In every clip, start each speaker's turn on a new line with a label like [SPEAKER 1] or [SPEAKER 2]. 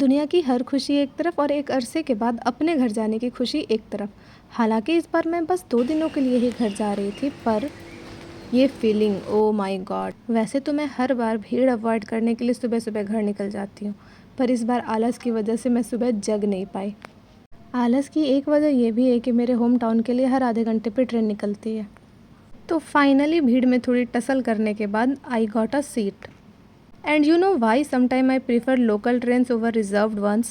[SPEAKER 1] दुनिया की हर खुशी एक तरफ और एक अरसे के बाद अपने घर जाने की खुशी एक तरफ। हालांकि इस बार मैं बस 2 दिनों के लिए ही घर जा रही थी, पर ये फीलिंग, ओ माय गॉड। वैसे तो मैं हर बार भीड़ अवॉइड करने के लिए सुबह सुबह घर निकल जाती हूँ, पर इस बार आलस की वजह से मैं सुबह जग नहीं पाई। आलस की एक वजह यह भी है कि मेरे होम टाउन के लिए हर आधे घंटे पे ट्रेन निकलती है। तो फाइनली भीड़ में थोड़ी टसल करने के बाद I got a seat. And you know why sometime I prefer local trains over reserved ones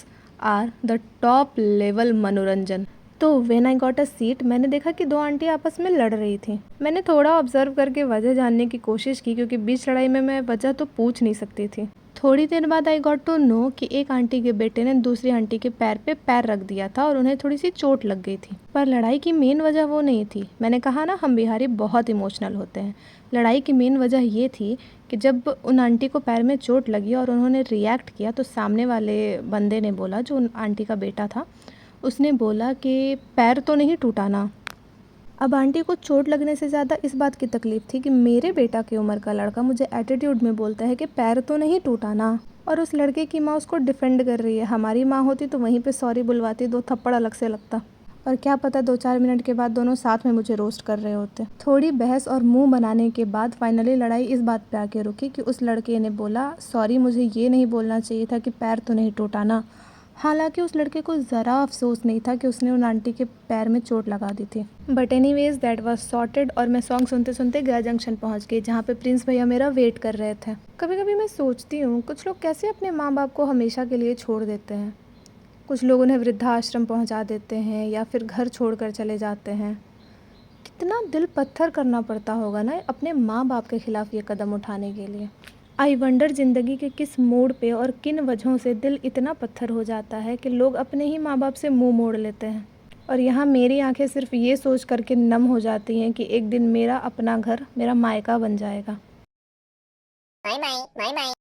[SPEAKER 1] are the top level मनोरंजन। तो when I got a seat मैंने देखा कि दो आंटी आपस में लड़ रही थी। मैंने थोड़ा ऑब्जर्व करके वजह जानने की कोशिश की, क्योंकि बीच लड़ाई में मैं वजह तो पूछ नहीं सकती थी। थोड़ी देर बाद आई गॉट टू नो कि एक आंटी के बेटे ने दूसरी आंटी के पैर पे पैर रख दिया था और उन्हें थोड़ी सी चोट लग गई थी। पर लड़ाई की मेन वजह वो नहीं थी। मैंने कहा ना, हम बिहारी बहुत इमोशनल होते हैं। लड़ाई की मेन वजह ये थी कि जब उन आंटी को पैर में चोट लगी और उन्होंने रिएक्ट किया, तो सामने वाले बंदे ने बोला, जो उन आंटी का बेटा था, उसने बोला कि पैर तो नहीं टूटा ना। अब आंटी को चोट लगने से ज़्यादा इस बात की तकलीफ़ थी कि मेरे बेटा की उम्र का लड़का मुझे एटीट्यूड में बोलता है कि पैर तो नहीं टूटा ना। और उस लड़के की माँ उसको डिफेंड कर रही है। हमारी माँ होती तो वहीं पे सॉरी बुलवाती, 2 थप्पड़ अलग से लगता। और क्या पता 2-4 मिनट के बाद दोनों साथ में मुझे रोस्ट कर रहे होते। थोड़ी बहस और मुंह बनाने के बाद फाइनली लड़ाई इस बात पे आके रुकी कि उस लड़के ने बोला, सॉरी, मुझे ये नहीं बोलना चाहिए था कि पैर तो नहीं टूटा ना। हालांकि उस लड़के को ज़रा अफसोस नहीं था कि उसने उन आंटी के पैर में चोट लगा दी थी। But anyways that was sorted और मैं सॉन्ग सुनते सुनते गया जंक्शन पहुंच गई, जहाँ पे प्रिंस भैया मेरा वेट कर रहे थे। कभी कभी मैं सोचती हूँ, कुछ लोग कैसे अपने माँ बाप को हमेशा के लिए छोड़ देते हैं। कुछ लोग उन्हें वृद्धाश्रम पहुँचा देते हैं या फिर घर छोड़ कर चले जाते हैं। कितना दिल पत्थर करना पड़ता होगा ना अपने माँ बाप के ख़िलाफ़ ये कदम उठाने के लिए। आई वंडर ज़िंदगी के किस मोड़ पे और किन वजहों से दिल इतना पत्थर हो जाता है कि लोग अपने ही माँ बाप से मुंह मोड़ लेते हैं। और यहाँ मेरी आंखें सिर्फ ये सोच करके नम हो जाती हैं कि एक दिन मेरा अपना घर मेरा मायका बन जाएगा।
[SPEAKER 2] माई माई माई माई